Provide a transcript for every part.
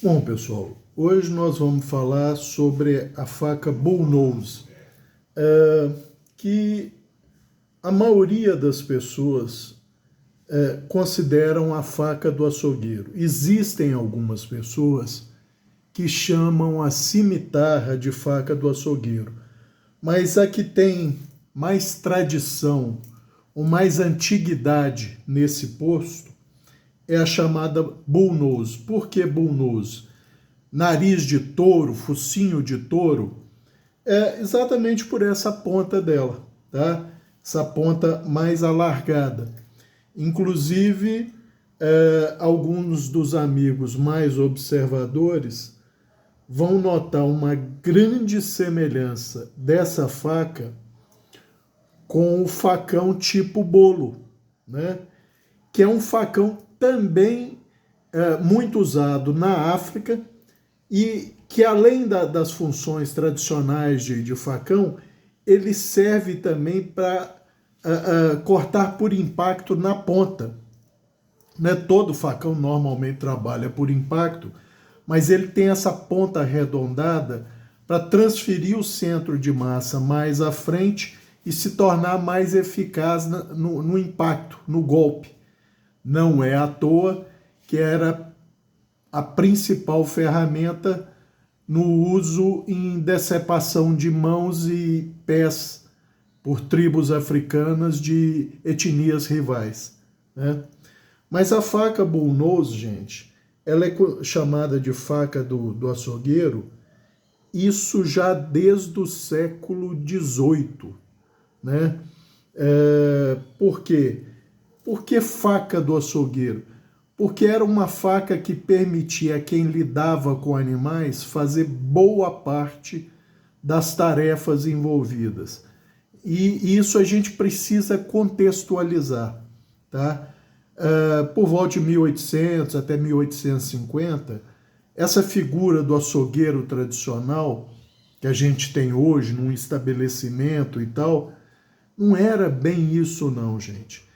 Bom, pessoal, hoje nós vamos falar sobre a faca bullnose, que a maioria das pessoas consideram a faca do açougueiro. Existem algumas pessoas que chamam a cimitarra de faca do açougueiro, mas a que tem mais tradição ou mais antiguidade nesse posto é a chamada bullnose. Por que bullnose? Nariz de touro, focinho de touro, é exatamente por essa ponta dela, tá? Essa ponta mais alargada. Inclusive, alguns dos amigos mais observadores vão notar uma grande semelhança dessa faca com o facão tipo bolo, né? Que é um facão também muito usado na África e que, além das funções tradicionais de facão, ele serve também para cortar por impacto na ponta. Né? Todo facão normalmente trabalha por impacto, mas ele tem essa ponta arredondada para transferir o centro de massa mais à frente e se tornar mais eficaz no impacto, no golpe. Não é à toa que era a principal ferramenta no uso em decepação de mãos e pés por tribos africanas de etnias rivais, né? Mas a faca bullnose, gente, ela é chamada de faca do açougueiro, isso já desde o século XVIII, né? Por quê? Por que faca do açougueiro? Porque era uma faca que permitia a quem lidava com animais fazer boa parte das tarefas envolvidas. E isso a gente precisa contextualizar, tá? Por volta de 1800 até 1850, essa figura do açougueiro tradicional que a gente tem hoje num estabelecimento e tal, não era bem isso não, gente.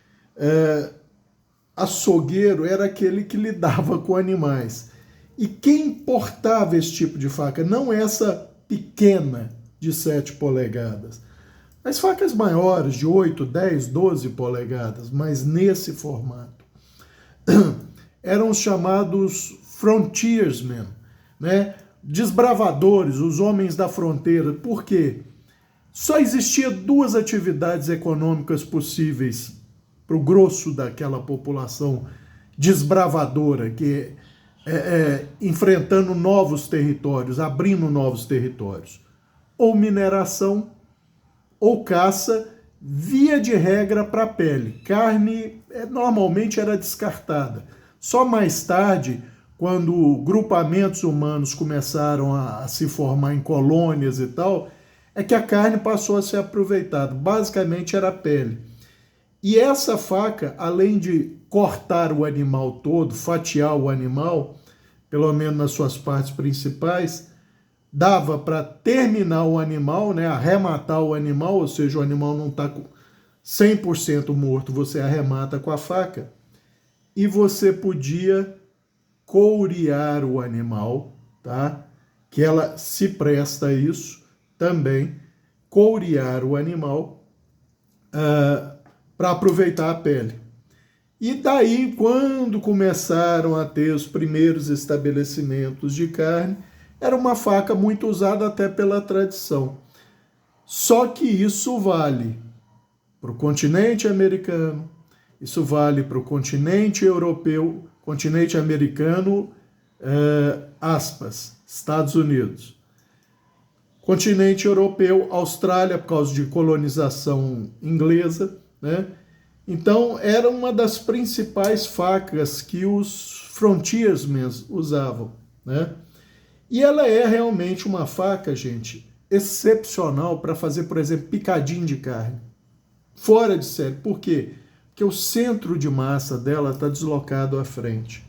Açougueiro era aquele que lidava com animais. E quem importava esse tipo de faca? Não essa pequena de 7 polegadas, mas facas maiores, de 8, 10, 12 polegadas, mas nesse formato. Eram os chamados frontiersmen, né? Desbravadores, os homens da fronteira. Por quê? Só existia duas atividades econômicas possíveis para o grosso daquela população desbravadora, que enfrentando novos territórios, abrindo novos territórios. Ou mineração, ou caça, via de regra para a pele. Carne normalmente era descartada. Só mais tarde, quando grupamentos humanos começaram a se formar em colônias e tal, é que a carne passou a ser aproveitada. Basicamente era a pele. E essa faca, além de cortar o animal todo, fatiar o animal, pelo menos nas suas partes principais, dava para terminar o animal, né, arrematar o animal, ou seja, o animal não está 100% morto, você arremata com a faca, e você podia courear o animal, tá? Que ela se presta a isso também, courear o animal para aproveitar a pele. E daí, quando começaram a ter os primeiros estabelecimentos de carne, era uma faca muito usada até pela tradição. Só que isso vale para o continente americano, isso vale para o continente europeu, continente americano, aspas, Estados Unidos. Continente europeu, Austrália, por causa de colonização inglesa, né? Então, era uma das principais facas que os frontiersmen usavam, né? E ela é realmente uma faca, gente, excepcional para fazer, por exemplo, picadinho de carne. Fora de série. Por quê? Porque o centro de massa dela está deslocado à frente.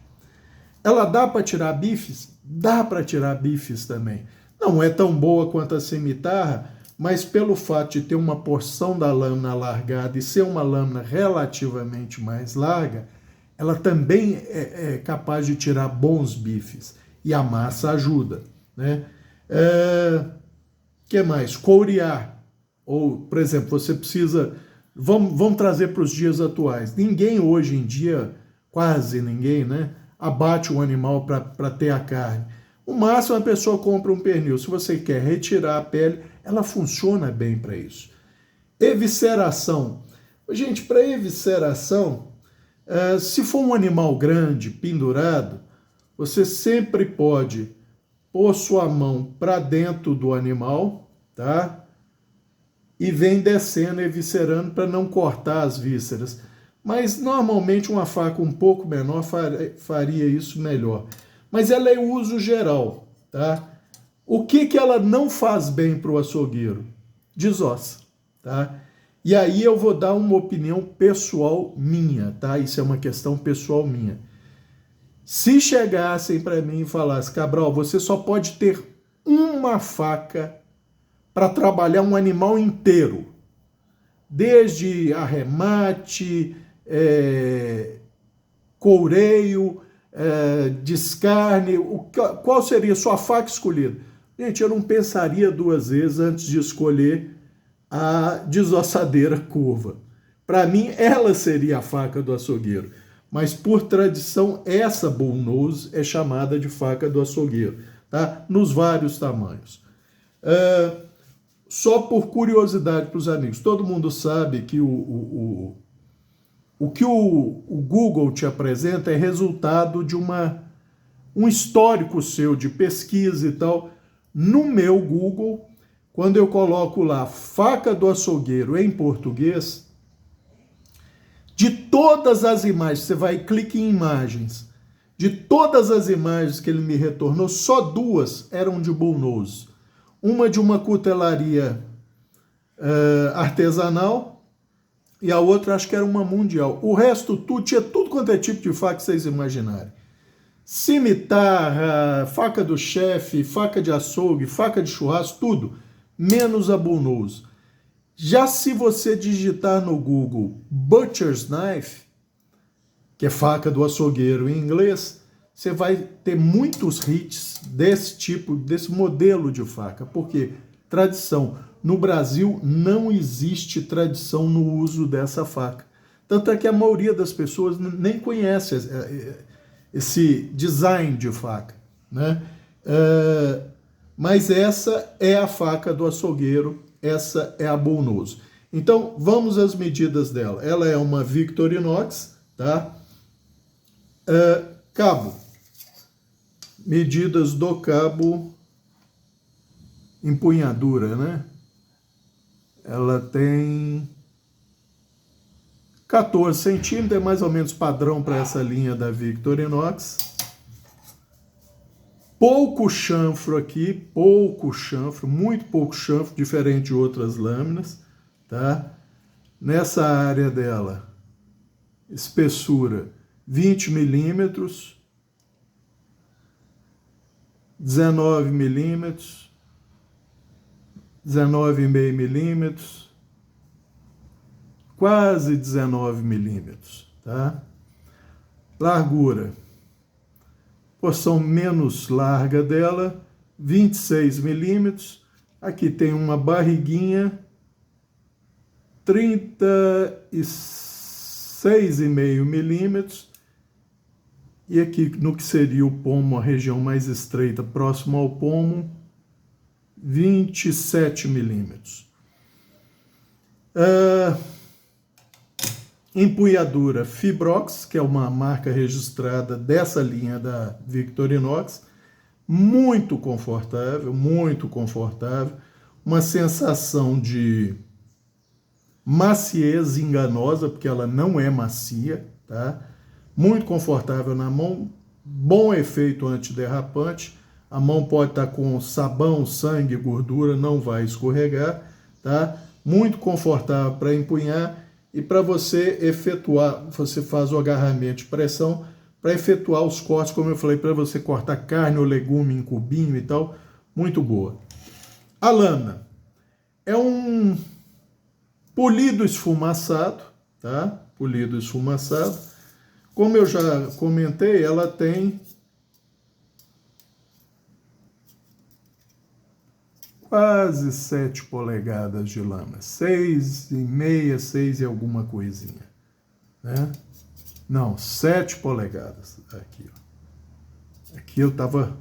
Ela dá para tirar bifes? Dá para tirar bifes também. Não é tão boa quanto a cimitarra, mas pelo fato de ter uma porção da lâmina alargada e ser uma lâmina relativamente mais larga, ela também é capaz de tirar bons bifes. e a massa ajuda, né? Que mais? Courear. Ou, por exemplo, você precisa... Vamos trazer para os dias atuais. Ninguém hoje em dia, quase ninguém, né, abate um animal para ter a carne. O máximo a pessoa compra um pernil. Se você quer retirar a pele, ela funciona bem para isso. Evisceração. Gente, para evisceração, se for um animal grande, pendurado, você sempre pode pôr sua mão para dentro do animal, tá? E vem descendo, eviscerando para não cortar as vísceras. Mas normalmente uma faca um pouco menor faria isso melhor. Mas ela é uso geral, tá? O que ela não faz bem para o açougueiro? Desossa, tá? E aí eu vou dar uma opinião pessoal minha, tá? Isso é uma questão pessoal minha. Se chegassem para mim e falassem, Cabral, você só pode ter uma faca para trabalhar um animal inteiro, desde arremate, coureio, descarne, qual seria a sua faca escolhida? Gente, eu não pensaria duas vezes antes de escolher a desossadeira curva. Para mim, ela seria a faca do açougueiro, mas por tradição, essa bullnose é chamada de faca do açougueiro, tá? Nos vários tamanhos. Só por curiosidade para os amigos, todo mundo sabe que o que o Google te apresenta é resultado de um histórico seu de pesquisa e tal. No meu Google, quando eu coloco lá faca do açougueiro em português, de todas as imagens, você vai e clica em imagens, de todas as imagens que ele me retornou, só duas eram de bullnose. Uma de uma cutelaria artesanal e a outra acho que era uma mundial. O resto tudo tinha tudo quanto é tipo de faca que vocês imaginarem. Cimitarra, faca do chefe, faca de açougue, faca de churrasco, tudo, menos a bullnose. Já se você digitar no Google Butcher's Knife, que é faca do açougueiro em inglês, você vai ter muitos hits desse tipo, desse modelo de faca. Porque tradição. No Brasil não existe tradição no uso dessa faca. Tanto é que a maioria das pessoas nem conhece esse design de faca, né? Mas essa é a faca do açougueiro, essa é a bullnose. Então, vamos às medidas dela. Ela é uma Victorinox, tá? Cabo. Medidas do cabo, empunhadura, né? Ela tem 14 centímetros, é mais ou menos padrão para essa linha da Victorinox. Pouco chanfro aqui, pouco chanfro, muito pouco chanfro, diferente de outras lâminas, tá? Nessa área dela, espessura 20 milímetros, 19 milímetros, 19,5 milímetros, quase 19 milímetros, tá? Largura, porção menos larga dela, 26 milímetros. Aqui tem uma barriguinha, 36,5 milímetros. E aqui no que seria o pomo, a região mais estreita, próximo ao pomo, 27 milímetros. Empunhadura Fibrox, que é uma marca registrada dessa linha da Victorinox, muito confortável, uma sensação de maciez enganosa, porque ela não é macia, tá? Muito confortável na mão, bom efeito antiderrapante, a mão pode estar com sabão, sangue, gordura, não vai escorregar, tá? Muito confortável para empunhar e para você efetuar, você faz o agarramento de pressão para efetuar os cortes, como eu falei, para você cortar carne ou legume em cubinho e tal, muito boa. A lâmina é um polido esfumaçado, tá? Polido esfumaçado. Como eu já comentei, ela tem quase 7 polegadas de lama, 6,5, 6 e alguma coisinha, né? Não, 7 polegadas, aqui, ó. Aqui eu estava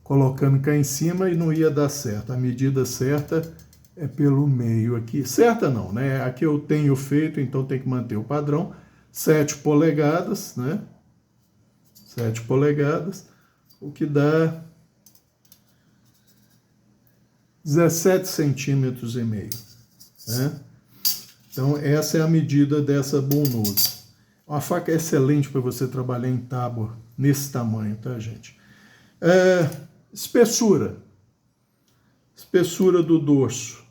colocando cá em cima e não ia dar certo, a medida certa é pelo meio aqui, certa não, né? Aqui eu tenho feito, então tem que manter o padrão, 7 polegadas, né? 7 polegadas, o que dá 17 centímetros e meio, né? Então, essa é a medida dessa Bull Nose. Uma faca excelente para você trabalhar em tábua nesse tamanho, tá, gente? Espessura. Espessura do dorso.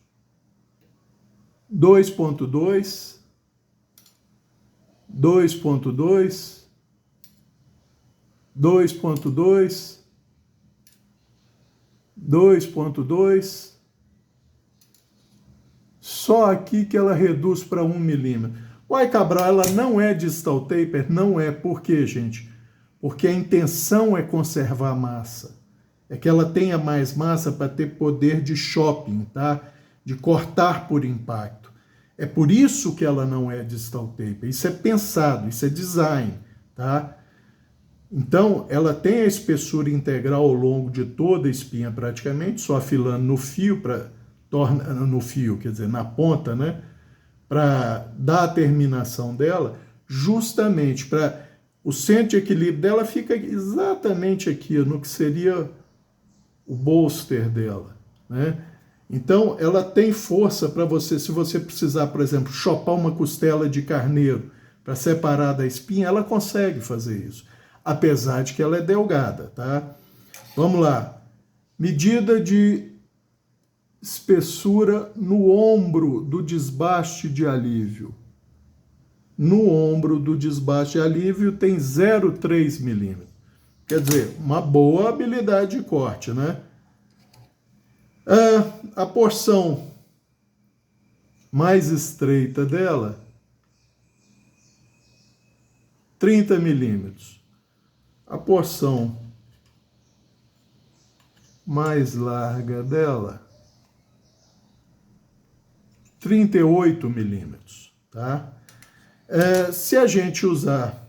2,2, 2,2, 2,2, 2,2. Só aqui que ela reduz para 1 milímetro. Uai, Cabral, ela não é distal taper? Não é. Por quê, gente? Porque a intenção é conservar a massa. É que ela tenha mais massa para ter poder de chopping, tá? De cortar por impacto. É por isso que ela não é distal taper. Isso é pensado, isso é design, tá? Então, ela tem a espessura integral ao longo de toda a espinha praticamente, só afilando no fio quer dizer, na ponta, né? Para dar a terminação dela, justamente para o centro de equilíbrio dela fica exatamente aqui, no que seria o bolster dela, né? Então, ela tem força para você, se você precisar, por exemplo, chopar uma costela de carneiro para separar da espinha, ela consegue fazer isso, apesar de que ela é delgada, tá? Vamos lá. Medida de espessura no ombro do desbaste de alívio. No ombro do desbaste de alívio tem 0,3 milímetros. Quer dizer, uma boa habilidade de corte, né? A porção mais estreita dela, 30 milímetros. A porção mais larga dela, 38 milímetros, tá? Se a gente usar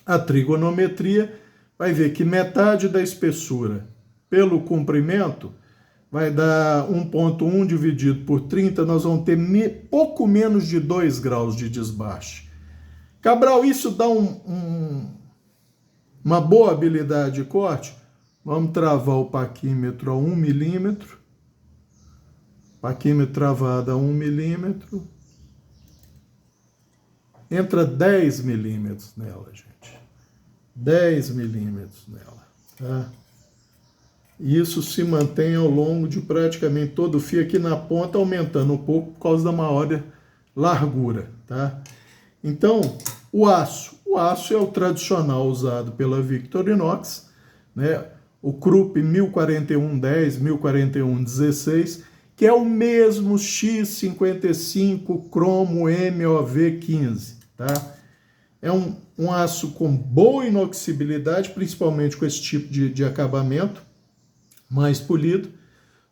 a trigonometria, vai ver que metade da espessura pelo comprimento vai dar 1,1 dividido por 30, nós vamos ter pouco menos de 2 graus de desbaste. Cabral, isso dá uma boa habilidade de corte? Vamos travar o paquímetro a 1 milímetro. Paquímetro travado a 1 milímetro. Entra 10 milímetros nela, gente. 10 milímetros nela, tá? E isso se mantém ao longo de praticamente todo o fio, aqui na ponta aumentando um pouco por causa da maior largura, tá? Então, o aço é o tradicional usado pela Victorinox, né? O Krupp 104110, 104116, que é o mesmo X55 cromo MOV15, tá? É um aço com boa inoxibilidade, principalmente com esse tipo de acabamento, mais polido.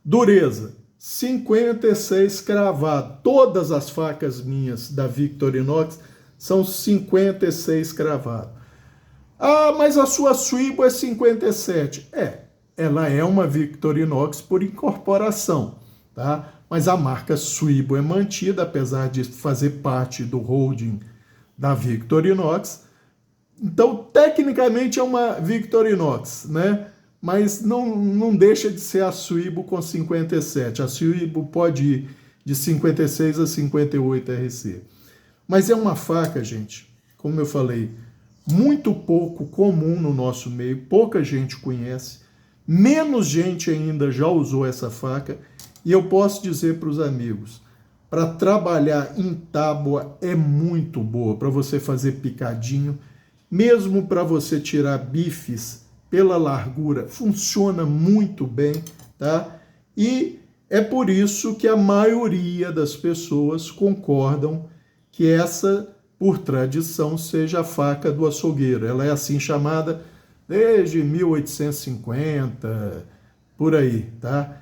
Dureza, 56 cravado. Todas as facas minhas da Victorinox são 56 cravado. Ah, mas a sua Swibo é 57. Ela é uma Victorinox por incorporação, tá? Mas a marca Swibo é mantida, apesar de fazer parte do holding da Victorinox. Então, tecnicamente é uma Victorinox, né? Mas não deixa de ser a Swibo com 57. A Swibo pode ir de 56 a 58 RC. Mas é uma faca, gente, como eu falei, muito pouco comum no nosso meio, pouca gente conhece, menos gente ainda já usou essa faca, e eu posso dizer para os amigos, para trabalhar em tábua é muito boa, para você fazer picadinho, mesmo para você tirar bifes pela largura, funciona muito bem, tá? E é por isso que a maioria das pessoas concordam que essa, por tradição, seja a faca do açougueiro. Ela é assim chamada desde 1850, por aí, tá?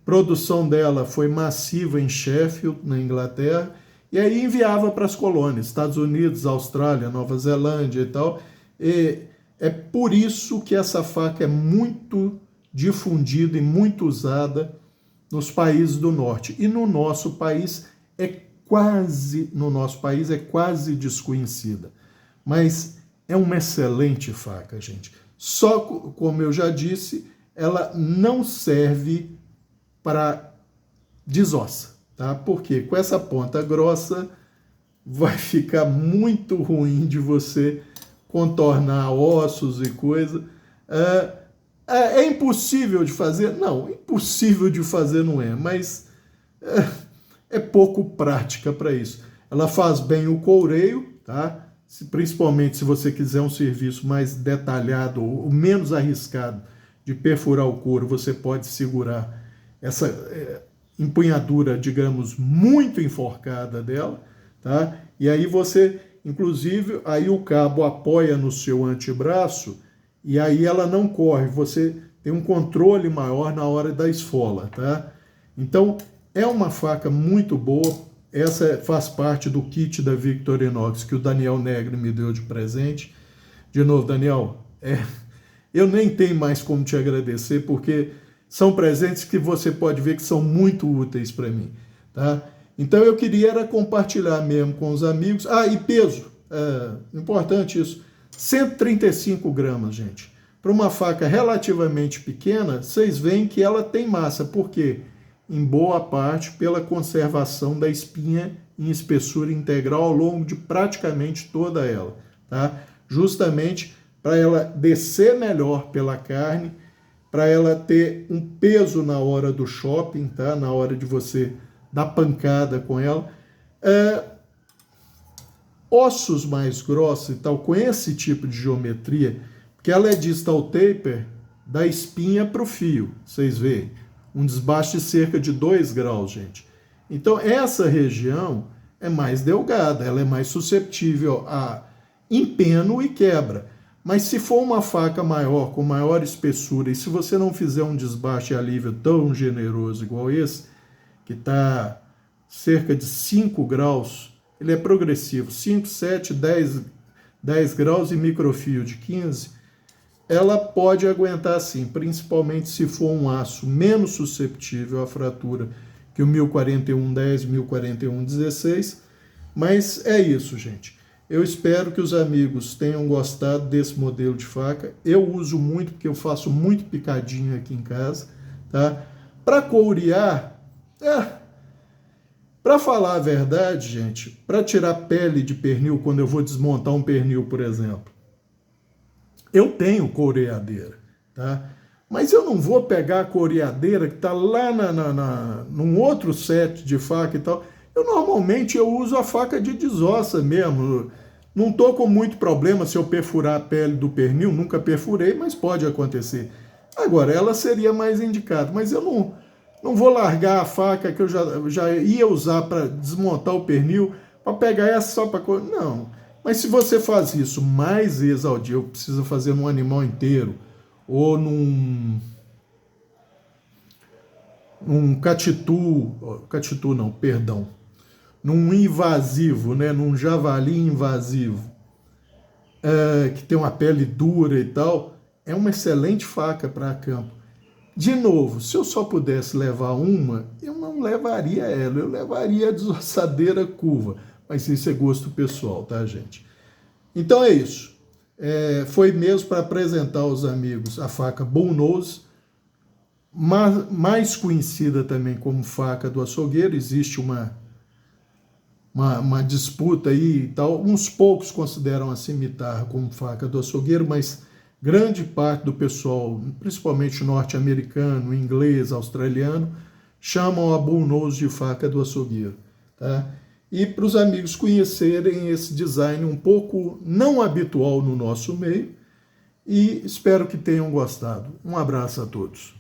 Produção dela foi massiva em Sheffield, na Inglaterra, e aí enviava para as colônias, Estados Unidos, Austrália, Nova Zelândia e tal. E é por isso que essa faca é muito difundida e muito usada nos países do norte. E no nosso país é quase desconhecida. Mas é uma excelente faca, gente. Só, como eu já disse, ela não serve para desossa, tá? Porque com essa ponta grossa vai ficar muito ruim de você contornar ossos e coisa. É impossível de fazer? Não, impossível de fazer não é, mas é pouco prática para isso. Ela faz bem o coureio, tá? Principalmente se você quiser um serviço mais detalhado ou menos arriscado de perfurar o couro, você pode segurar essa empunhadura, digamos, muito enforcada dela, tá? E aí você, inclusive, aí o cabo apoia no seu antebraço e aí ela não corre, você tem um controle maior na hora da esfola, tá? Então, é uma faca muito boa. Essa faz parte do kit da Victorinox que o Daniel Negri me deu de presente. De novo, Daniel, eu nem tenho mais como te agradecer, porque são presentes que você pode ver que são muito úteis para mim, tá? Então eu queria era compartilhar mesmo com os amigos. E peso, importante isso, 135 gramas, gente. Para uma faca relativamente pequena, vocês veem que ela tem massa, por quê? Em boa parte pela conservação da espinha em espessura integral ao longo de praticamente toda ela, tá? Justamente para ela descer melhor pela carne, para ela ter um peso na hora do shopping, tá? Na hora de você dar pancada com ela. Ossos mais grossos e tal, com esse tipo de geometria, porque ela é distal taper da espinha para o fio, vocês veem. Um desbaste de cerca de 2 graus, gente. Então, essa região é mais delgada, ela é mais suscetível a empeno e quebra. Mas se for uma faca maior, com maior espessura, e se você não fizer um desbaste e alívio tão generoso igual esse, que está cerca de 5 graus, ele é progressivo, 5, 7, 10 graus e microfio de 15, ela pode aguentar sim, principalmente se for um aço menos susceptível à fratura que o 1041-10, 1041-16, mas é isso, gente. Eu espero que os amigos tenham gostado desse modelo de faca. Eu uso muito porque eu faço muito picadinho aqui em casa, tá? Para courear, para falar a verdade, gente, para tirar pele de pernil, quando eu vou desmontar um pernil, por exemplo, eu tenho coureadeira, tá? Mas eu não vou pegar a coureadeira que está lá num outro set de faca e tal. Normalmente eu uso a faca de desossa mesmo. Não estou com muito problema se eu perfurar a pele do pernil, nunca perfurei, mas pode acontecer. Agora, ela seria mais indicada, mas eu não vou largar a faca que eu já ia usar para desmontar o pernil, para pegar essa só para... Não. Mas se você faz isso mais vezes ao dia, ou precisa fazer num animal inteiro, ou num num invasivo, né, num javali invasivo, que tem uma pele dura e tal, é uma excelente faca para campo. De novo, se eu só pudesse levar uma, eu não levaria ela, eu levaria a desossadeira curva. Mas isso é gosto pessoal, tá, gente? Então é isso. Foi mesmo para apresentar aos amigos a faca Bullnose, mais conhecida também como faca do açougueiro. Existe uma disputa aí e tal. Uns poucos consideram a cimitarra como faca do açougueiro, mas grande parte do pessoal, principalmente norte-americano, inglês, australiano, chamam a Bullnose de faca do açougueiro, tá? E para os amigos conhecerem esse design um pouco não habitual no nosso meio, e espero que tenham gostado. Um abraço a todos.